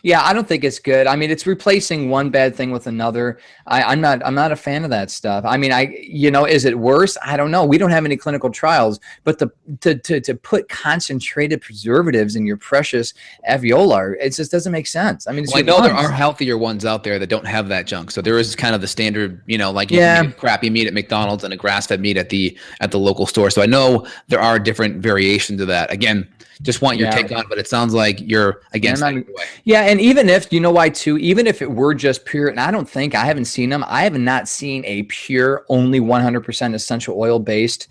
Yeah, I don't think it's good. I mean, it's replacing one bad thing with another. I'm not a fan of that stuff. I mean, is it worse? I don't know. We don't have any clinical trials, but to put concentrated preservatives in your precious alveolar, it just doesn't make sense. I mean, I know there are healthier ones out there that don't have that junk. So there is kind of the standard, like you can get crappy meat at McDonald's and a grass-fed meat at the local store. So I know there are different variations of that. Again, just want your take on it, but it sounds like you're against it anyway. Yeah, and even if, you know why too, even if it were just pure, and I haven't seen them, I have not seen a pure, only 100% essential oil based.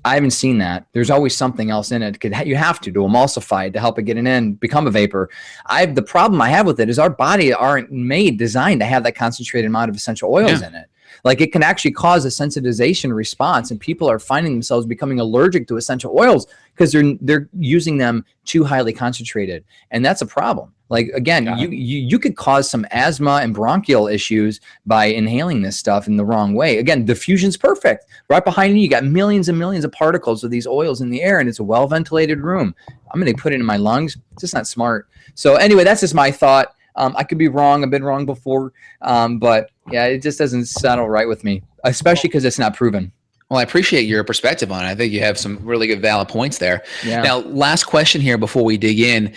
I haven't seen that. There's always something else in it. You have to emulsify it to help it get in, become a vapor. The problem I have with it is our body aren't designed to have that concentrated amount of essential oils in it. Like it can actually cause a sensitization response, and people are finding themselves becoming allergic to essential oils because they're using them too highly concentrated, and that's a problem. Like again, you could cause some asthma and bronchial issues by inhaling this stuff in the wrong way. Again, diffusion's perfect. Right behind you got millions and millions of particles of these oils in the air, and it's a well ventilated room. I'm going to put it in my lungs. It's just not smart. So anyway, that's just my thought. I could be wrong. I've been wrong before. But yeah, it just doesn't settle right with me, especially because it's not proven. Well, I appreciate your perspective on it. I think you have some really good valid points there. Yeah. Now, last question here before we dig in.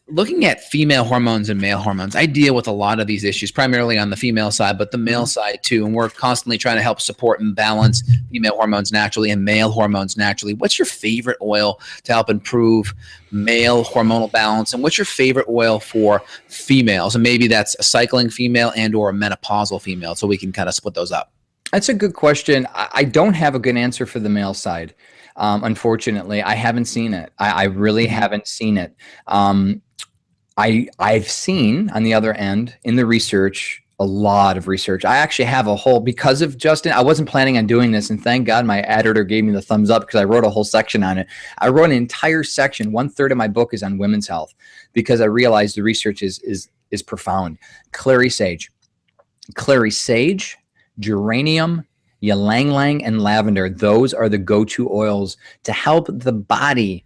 Looking at female hormones and male hormones, I deal with a lot of these issues, primarily on the female side, but the male side too. And we're constantly trying to help support and balance female hormones naturally and male hormones naturally. What's your favorite oil to help improve male hormonal balance? And what's your favorite oil for females? And maybe that's a cycling female and or a menopausal female, so we can kind of split those up. That's a good question. I don't have a good answer for the male side. Unfortunately, I haven't seen it. I really haven't seen it. I've seen, on the other end, in the research, a lot of research. I actually have a whole, because of Justin, I wasn't planning on doing this, and thank God my editor gave me the thumbs up because I wrote a whole section on it. I wrote an entire section. 1/3 of my book is on women's health because I realized the research is profound. Clary sage, geranium, ylang ylang, and lavender. Those are the go-to oils to help the body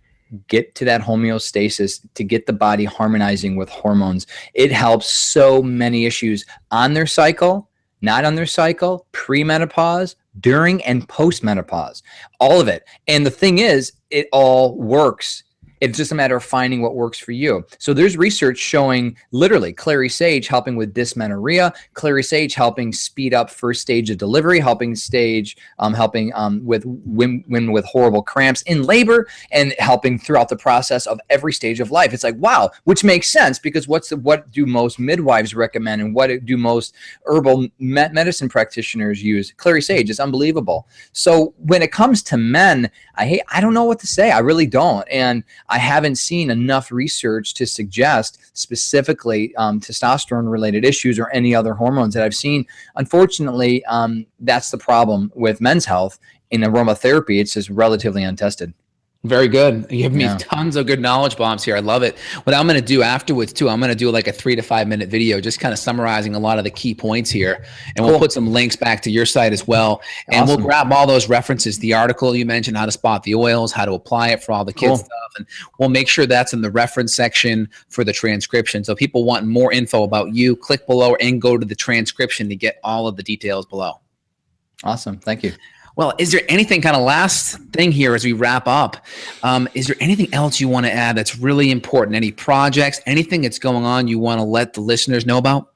get to that homeostasis, to get the body harmonizing with hormones. It helps so many issues on their cycle, not on their cycle, pre-menopause, during and post-menopause, all of it. And the thing is, it all works. It's just a matter of finding what works for you. So there's research showing literally clary sage helping with dysmenorrhea, clary sage helping speed up first stage of delivery, helping with women with horrible cramps in labor, and helping throughout the process of every stage of life. It's like, wow, which makes sense because what do most midwives recommend and what do most herbal medicine practitioners use? Clary sage is unbelievable. So when it comes to men, I don't know what to say. I really don't. And I haven't seen enough research to suggest specifically testosterone-related issues or any other hormones that I've seen. Unfortunately, that's the problem with men's health. In aromatherapy, it's just relatively untested. Very good. You give me tons of good knowledge bombs here. I love it. What I'm going to do afterwards too, I'm going to do like a 3 to 5 minute video, just kind of summarizing a lot of the key points here. And we'll put some links back to your site as well. And we'll grab all those references, the article you mentioned, how to spot the oils, how to apply it for all the kids stuff. And we'll make sure that's in the reference section for the transcription. So people want more info about you, click below and go to the transcription to get all of the details below. Awesome. Thank you. Well, is there anything, kind of last thing here as we wrap up, is there anything else you want to add that's really important? Any projects, anything that's going on you want to let the listeners know about?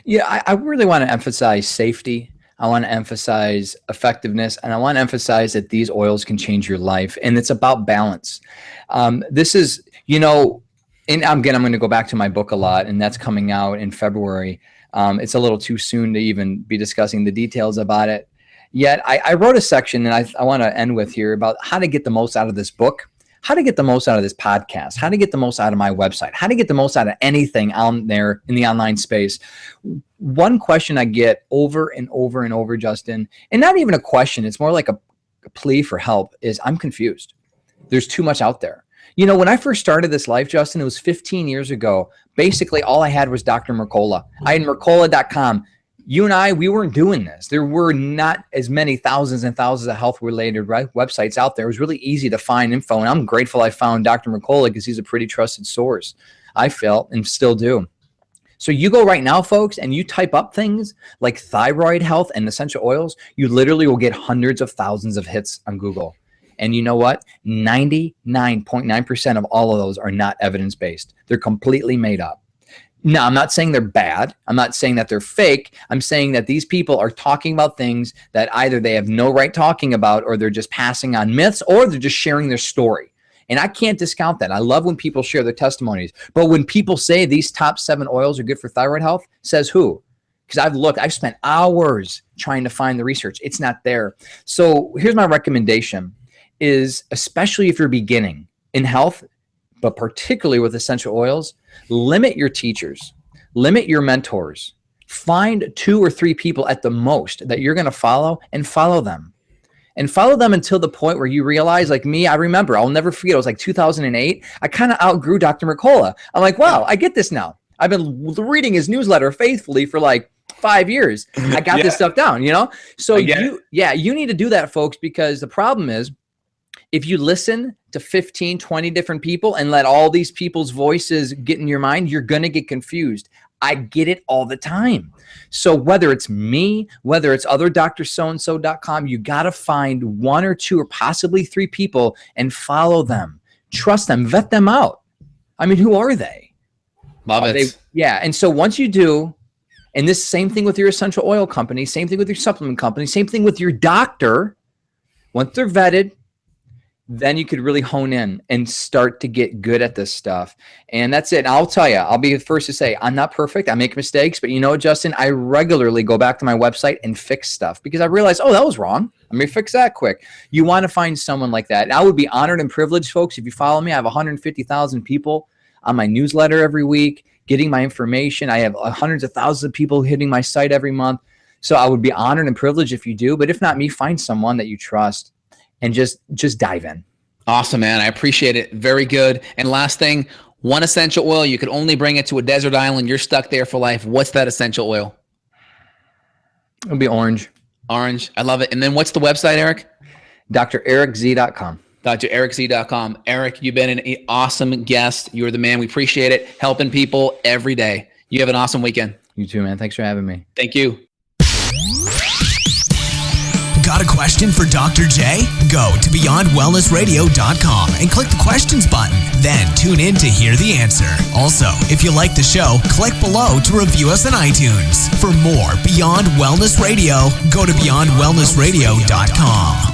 Yeah, I really want to emphasize safety. I want to emphasize effectiveness, and I want to emphasize that these oils can change your life, and it's about balance. This is, and again, I'm going to go back to my book a lot, and that's coming out in February. It's a little too soon to even be discussing the details about it. Yet I wrote a section, and I want to end with here about how to get the most out of this book, how to get the most out of this podcast, how to get the most out of my website, how to get the most out of anything out there in the online space. one question I get over and over and over, Justin, and not even a question, it's more like a plea for help, is I'm confused. There's too much out there. You know, when I first started this life, Justin, it was 15 years ago. Basically, all I had was Dr. Mercola. I had Mercola.com. You and I, we weren't doing this. There were not as many thousands and thousands of health-related websites out there. It was really easy to find info, and I'm grateful I found Dr. Mercola because he's a pretty trusted source, I felt, and still do. So you go right now, folks, and you type up things like thyroid health and essential oils, you literally will get hundreds of thousands of hits on Google. And you know what? 99.9% of all of those are not evidence-based. They're completely made up. Now, I'm not saying they're bad. I'm not saying that they're fake. I'm saying that these people are talking about things that either they have no right talking about, or they're just passing on myths, or they're just sharing their story. And I can't discount that. I love when people share their testimonies. But when people say these top 7 oils are good for thyroid health, says who? Because I've spent hours trying to find the research. It's not there. So here's my recommendation is, especially if you're beginning in health, but particularly with essential oils, limit your teachers, limit your mentors, find 2 or 3 people at the most that you're going to follow, and follow them. And follow them until the point where you realize, like me, I remember, I'll never forget, it was like 2008. I kind of outgrew Dr. Mercola. I'm like, wow, I get this now. I've been reading his newsletter faithfully for like 5 years. I got this stuff down, you know? So you need to do that, folks, because the problem is, if you listen to 15, 20 different people and let all these people's voices get in your mind, you're going to get confused. I get it all the time. So whether it's me, whether it's other drsoandso.com, you got to find 1 or 2 or possibly 3 people and follow them. Trust them, vet them out. I mean, who are they? Love it. And so once you do, and this same thing with your essential oil company, same thing with your supplement company, same thing with your doctor, once they're vetted, then you could really hone in and start to get good at this stuff. And that's it. And I'll tell you, I'll be the first to say, I'm not perfect. I make mistakes. But you know what, Justin? I regularly go back to my website and fix stuff because I realize, oh, that was wrong. Let me fix that quick. You want to find someone like that. And I would be honored and privileged, folks, if you follow me. I have 150,000 people on my newsletter every week getting my information. I have hundreds of thousands of people hitting my site every month. So I would be honored and privileged if you do. But if not me, find someone that you trust. And just dive in. Awesome, man. I appreciate it. Very good. And last thing, one essential oil, you could only bring it to a desert island. You're stuck there for life. What's that essential oil? It'll be orange. Orange. I love it. And then what's the website, Eric? drerickz.com. drerickz.com. Eric, you've been an awesome guest. You're the man. We appreciate it. Helping people every day. You have an awesome weekend. You too, man. Thanks for having me. Thank you. Got a question for Dr. J? Go to beyondwellnessradio.com and click the questions button. Then tune in to hear the answer. Also, if you like the show, click below to review us on iTunes. For more Beyond Wellness Radio, go to beyondwellnessradio.com.